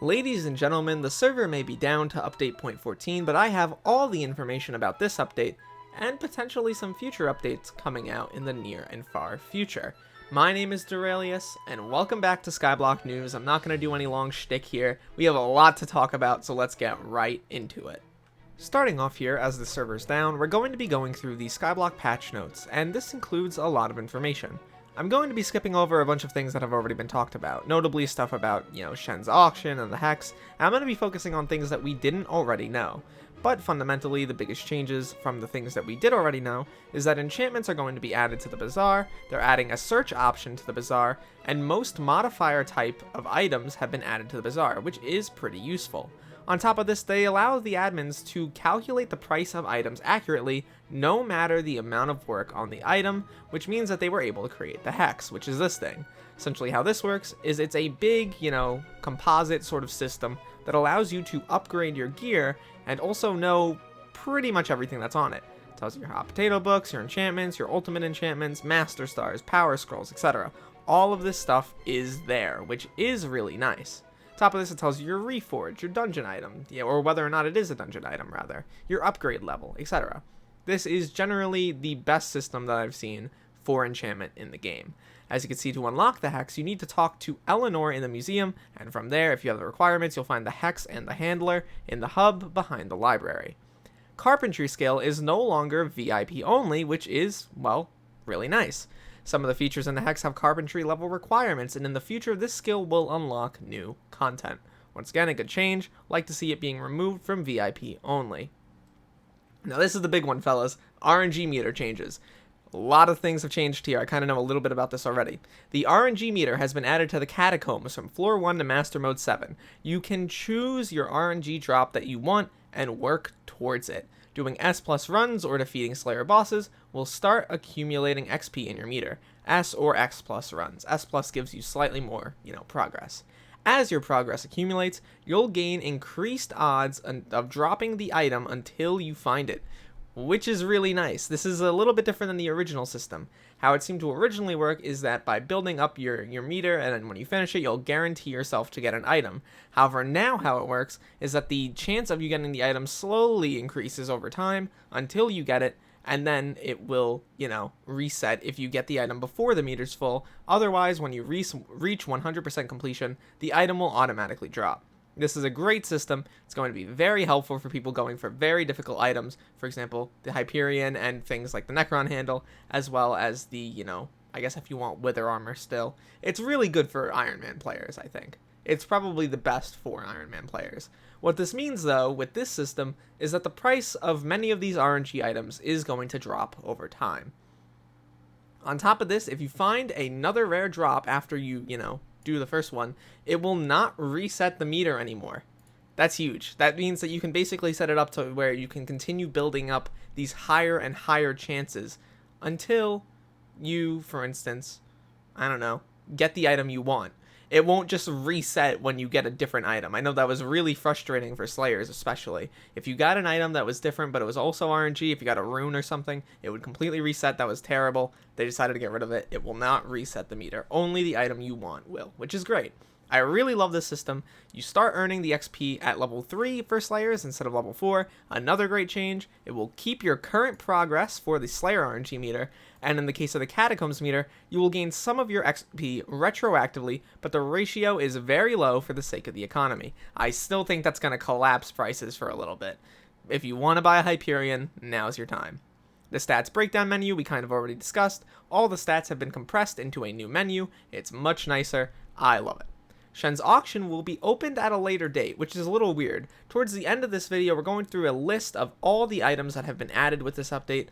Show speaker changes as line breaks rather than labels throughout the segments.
Ladies and gentlemen, the server may be down to update 0.14, but I have all the information about this update, and potentially some future updates coming out in the near and far future. My name is Derailious, and welcome back to Skyblock News. I'm not going to do any long shtick here. We have a lot to talk about, so let's get right into it. Starting off here, as the server's down, we're going to be going through the Skyblock patch notes, and this includes a lot of information. I'm going to be skipping over a bunch of things that have already been talked about, notably stuff about, Shen's auction and the hex, and I'm going to be focusing on things that we didn't already know. But fundamentally, the biggest changes from the things that we did already know is that enchantments are going to be added to the bazaar, they're adding a search option to the bazaar, and most modifier type of items have been added to the bazaar, which is pretty useful. On top of this, they allow the admins to calculate the price of items accurately, no matter the amount of work on the item, which means that they were able to create the hex, which is this thing. Essentially how this works is it's a big, composite sort of system that allows you to upgrade your gear and also know pretty much everything that's on it. It tells you your hot potato books, your enchantments, your ultimate enchantments, master stars, power scrolls, etc. All of this stuff is there, which is really nice. Top of this, it tells you your reforge, your dungeon item, or whether or not it is a dungeon item, rather, your upgrade level, etc. This is generally the best system that I've seen for enchantment in the game. As you can see, to unlock the hex, you need to talk to Eleanor in the museum, and from there, if you have the requirements, you'll find the hex and the handler in the hub behind the library. Carpentry skill is no longer VIP only, which is, well, really nice. Some of the features in the hex have carpentry level requirements, and in the future this skill will unlock new content. Once again, a good change. Like to see it being removed from VIP only. Now this is the big one, fellas. RNG meter changes. A lot of things have changed here. I kind of know a little bit about this already. The RNG meter has been added to the catacombs from floor 1 to master mode 7. You can choose your RNG drop that you want and work towards it. Doing S+ runs or defeating Slayer bosses will start accumulating XP in your meter. S or X+ runs. S+ gives you slightly more, progress. As your progress accumulates, you'll gain increased odds of dropping the item until you find it, which is really nice. This is a little bit different than the original system. How it seemed to originally work is that by building up your meter, and then when you finish it, you'll guarantee yourself to get an item. However, now how it works is that the chance of you getting the item slowly increases over time until you get it, and then it will, reset if you get the item before the meter's full. Otherwise, when you reach 100% completion, the item will automatically drop. This is a great system. It's going to be very helpful for people going for very difficult items. For example, the Hyperion and things like the Necron handle, as well as the, I guess if you want Wither armor still. It's really good for Iron Man players, I think. It's probably the best for Iron Man players. What this means, though, with this system, is that the price of many of these RNG items is going to drop over time. On top of this, if you find another rare drop after you, do the first one, it will not reset the meter anymore. That's huge. That means that you can basically set it up to where you can continue building up these higher and higher chances until you, for instance, get the item you want. It won't just reset when you get a different item. I know that was really frustrating for Slayers, especially. If you got an item that was different, but it was also RNG, if you got a rune or something, it would completely reset. That was terrible. They decided to get rid of it. It will not reset the meter. Only the item you want will, which is great. I really love this system. You start earning the XP at level 3 for Slayers instead of level 4. Another great change, it will keep your current progress for the Slayer RNG meter, and in the case of the Catacombs meter, you will gain some of your XP retroactively, but the ratio is very low for the sake of the economy. I still think that's going to collapse prices for a little bit. If you want to buy a Hyperion, now's your time. The stats breakdown menu we kind of already discussed. All the stats have been compressed into a new menu. It's much nicer. I love it. Shen's auction will be opened at a later date, which is a little weird. Towards the end of this video, we're going through a list of all the items that have been added with this update,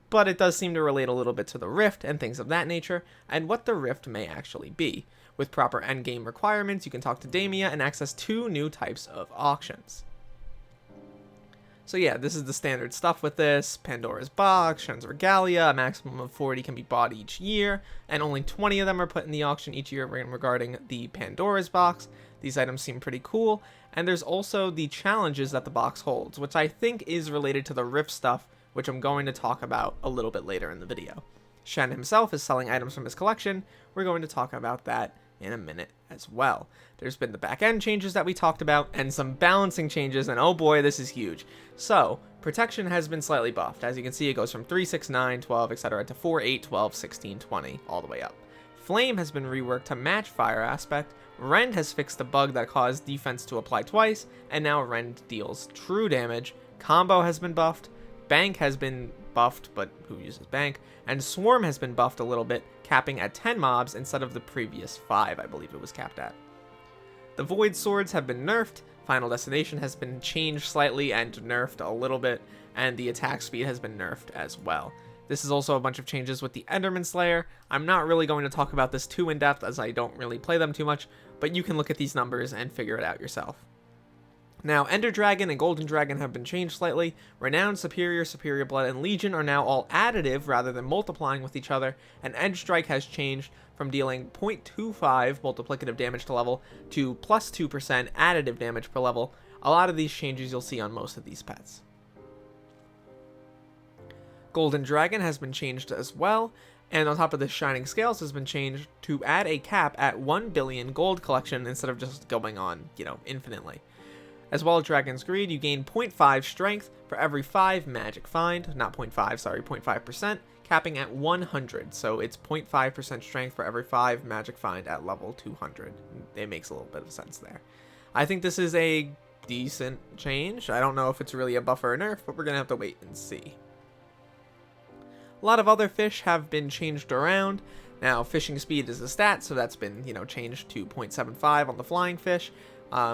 but it does seem to relate a little bit to the Rift and things of that nature, and what the Rift may actually be. With proper endgame requirements, you can talk to Damia and access 2 new types of auctions. So yeah, this is the standard stuff with this. Pandora's Box, Shen's Regalia, a maximum of 40 can be bought each year, and only 20 of them are put in the auction each year regarding the Pandora's Box. These items seem pretty cool, and there's also the challenges that the box holds, which I think is related to the Rift stuff, which I'm going to talk about a little bit later in the video. Shen himself is selling items from his collection. We're going to talk about that in a minute as well. There's been the back-end changes that we talked about, and some balancing changes, and oh boy, this is huge. So, protection has been slightly buffed. As you can see, it goes from 3, 6, 9, 12, etc. to 4, 8, 12, 16, 20, all the way up. Flame has been reworked to match fire aspect. Rend has fixed the bug that caused defense to apply twice, and now Rend deals true damage. Combo has been buffed. Bank has been buffed, but who uses Bank? And Swarm has been buffed a little bit, capping at 10 mobs instead of the previous 5, I believe it was capped at. The Void Swords have been nerfed, Final Destination has been changed slightly and nerfed a little bit, and the attack speed has been nerfed as well. This is also a bunch of changes with the Enderman Slayer. I'm not really going to talk about this too in depth as I don't really play them too much, but you can look at these numbers and figure it out yourself. Now, Ender Dragon and Golden Dragon have been changed slightly. Renowned, Superior, Superior Blood, and Legion are now all additive rather than multiplying with each other, and Edge Strike has changed from dealing 0.25 multiplicative damage to level to plus 2% additive damage per level. A lot of these changes you'll see on most of these pets. Golden Dragon has been changed as well, and on top of this, Shining Scales has been changed to add a cap at 1 billion gold collection instead of just going on, infinitely. As well as Dragon's Greed, you gain 0.5 strength for every 5 magic find, not 0.5, sorry, 0.5%, capping at 100, so it's 0.5% strength for every 5 magic find at level 200. It makes a little bit of sense there. I think this is a decent change. I don't know if it's really a buff or a nerf, but we're going to have to wait and see. A lot of other fish have been changed around. Now, fishing speed is a stat, so that's been, changed to 0.75 on the flying fish.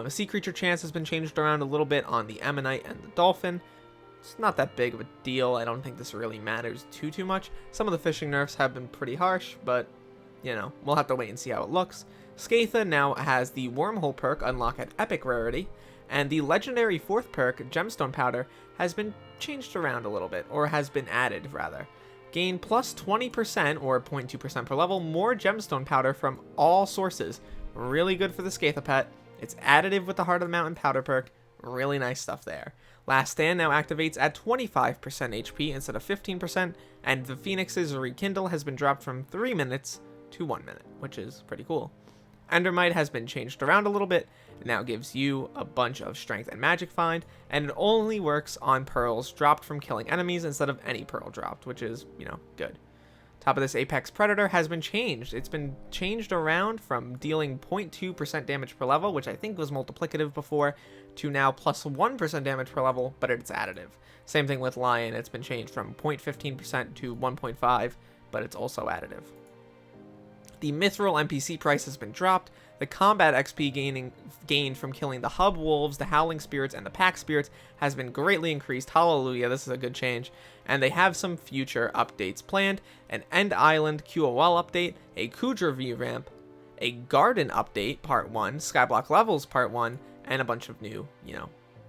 Sea creature chance has been changed around a little bit on the ammonite and the dolphin. It's not that big of a deal. I don't think this really matters too much. Some of the fishing nerfs have been pretty harsh, but, we'll have to wait and see how it looks. Skatha now has the Wormhole perk unlock at epic rarity, and the legendary 4th perk, Gemstone Powder, has been changed around a little bit, or has been added, rather. Gain plus 20%, or 0.2% per level, more Gemstone Powder from all sources. Really good for the Skatha pet. It's additive with the Heart of the Mountain Powder perk. Really nice stuff there. Last Stand now activates at 25% HP instead of 15%, and the Phoenix's Rekindle has been dropped from 3 minutes to 1 minute, which is pretty cool. Endermite has been changed around a little bit. It now gives you a bunch of strength and magic find, and it only works on pearls dropped from killing enemies instead of any pearl dropped, which is, good. Top of this, Apex Predator has been changed. It's been changed around from dealing 0.2% damage per level, which I think was multiplicative before, to now plus 1% damage per level, but it's additive. Same thing with Lion. It's been changed from 0.15% to 1.5, but it's also additive. The Mithril NPC price has been dropped. The combat XP gained from killing the Hub Wolves, the Howling Spirits, and the Pack Spirits has been greatly increased. Hallelujah, this is a good change. And they have some future updates planned. An End Island QOL update, a Kudra revamp, a Garden update, Part 1, Skyblock Levels, Part 1, and a bunch of new,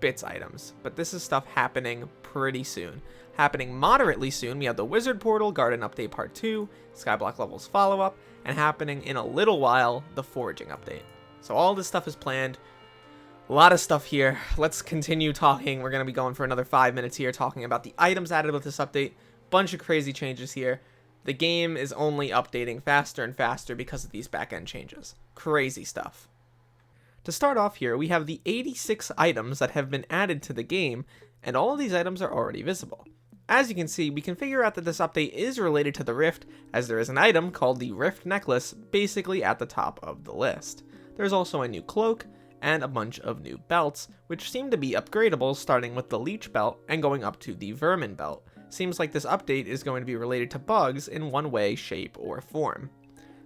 bits items. But this is stuff happening pretty soon. Happening moderately soon, we have the Wizard Portal, Garden update Part 2, Skyblock Levels follow-up, and happening in a little while, the Foraging update. So all this stuff is planned. A lot of stuff here. Let's continue talking. We're going to be going for another 5 minutes here talking about the items added with this update. Bunch of crazy changes here. The game is only updating faster and faster because of these back-end changes. Crazy stuff. To start off here, we have the 86 items that have been added to the game, and all of these items are already visible. As you can see, we can figure out that this update is related to the Rift, as there is an item called the Rift Necklace basically at the top of the list. There's also a new cloak, and a bunch of new belts, which seem to be upgradable, starting with the Leech Belt and going up to the Vermin Belt. Seems like this update is going to be related to bugs in one way, shape, or form.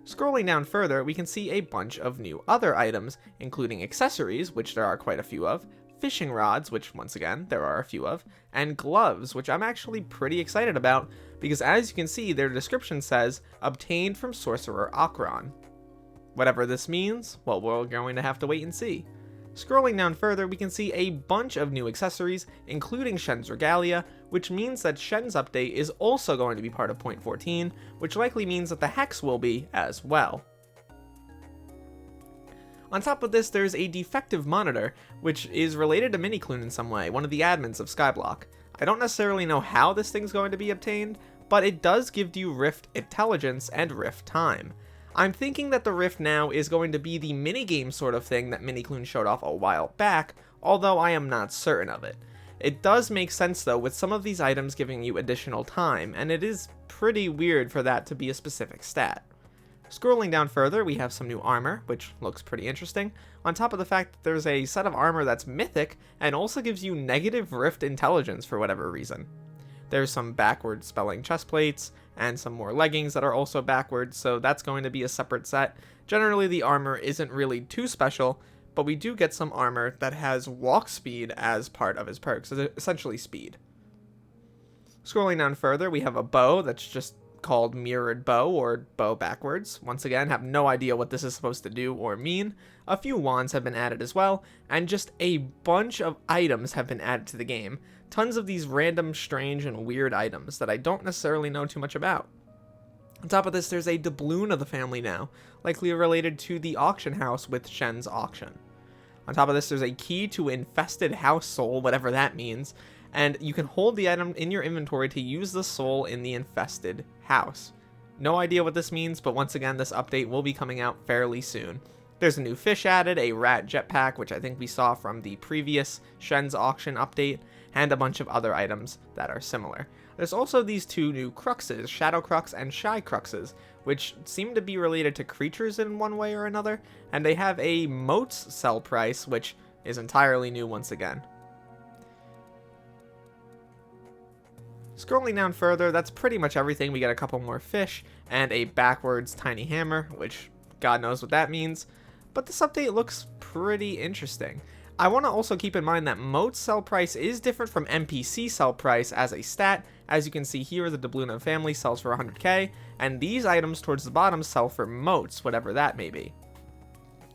Scrolling down further, we can see a bunch of new other items, including accessories, which there are quite a few of, fishing rods, which once again, there are a few of, and gloves, which I'm actually pretty excited about, because as you can see, their description says, obtained from Sorcerer Akron. Whatever this means, well, we're going to have to wait and see. Scrolling down further, we can see a bunch of new accessories, including Shen's Regalia, which means that Shen's update is also going to be part of 0.14, which likely means that the Hex will be as well. On top of this, there's a defective monitor, which is related to Minikloon in some way, one of the admins of Skyblock. I don't necessarily know how this thing's going to be obtained, but it does give you Rift Intelligence and Rift Time. I'm thinking that the Rift now is going to be the minigame sort of thing that Minikloon showed off a while back, although I am not certain of it. It does make sense though, with some of these items giving you additional time, and it is pretty weird for that to be a specific stat. Scrolling down further, we have some new armor, which looks pretty interesting, on top of the fact that there's a set of armor that's mythic, and also gives you negative Rift intelligence for whatever reason. There's some backwards spelling chest plates, and some more leggings that are also backwards, so that's going to be a separate set. Generally, the armor isn't really too special, but we do get some armor that has walk speed as part of his perks, so essentially speed. Scrolling down further, we have a bow that's just called Mirrored Bow, or Bow backwards. Once again, have no idea what this is supposed to do or mean. A few wands have been added as well, and just a bunch of items have been added to the game. Tons of these random, strange, and weird items that I don't necessarily know too much about. On top of this, there's a doubloon of the family now, likely related to the auction house with Shen's auction. On top of this, there's a key to Infested House Soul, whatever that means, and you can hold the item in your inventory to use the soul in the infested house. No idea what this means, but once again, this update will be coming out fairly soon. There's a new fish added, a rat jetpack, which I think we saw from the previous Shen's auction update, and a bunch of other items that are similar. There's also these two new cruxes, Shadow Crux and Shy Cruxes, which seem to be related to creatures in one way or another, and they have a moats sell price, which is entirely new once again. Scrolling down further, that's pretty much everything. We get a couple more fish, and a backwards tiny hammer, which God knows what that means, but this update looks pretty interesting. I want to also keep in mind that moats sell price is different from NPC sell price as a stat. As you can see here, the doubloon family sells for 100k, and these items towards the bottom sell for moats, whatever that may be.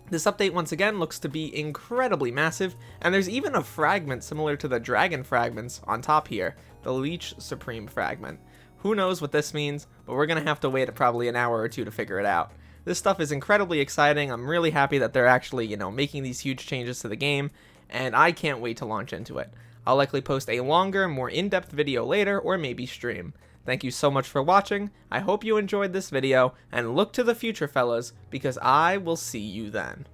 This update once again looks to be incredibly massive, and there's even a fragment similar to the dragon fragments on top here, the Leech Supreme fragment. Who knows what this means, but we're going to have to wait probably an hour or two to figure it out. This stuff is incredibly exciting. I'm really happy that they're actually, making these huge changes to the game, and I can't wait to launch into it. I'll likely post a longer, more in-depth video later, or maybe stream. Thank you so much for watching. I hope you enjoyed this video, and look to the future, fellas, because I will see you then.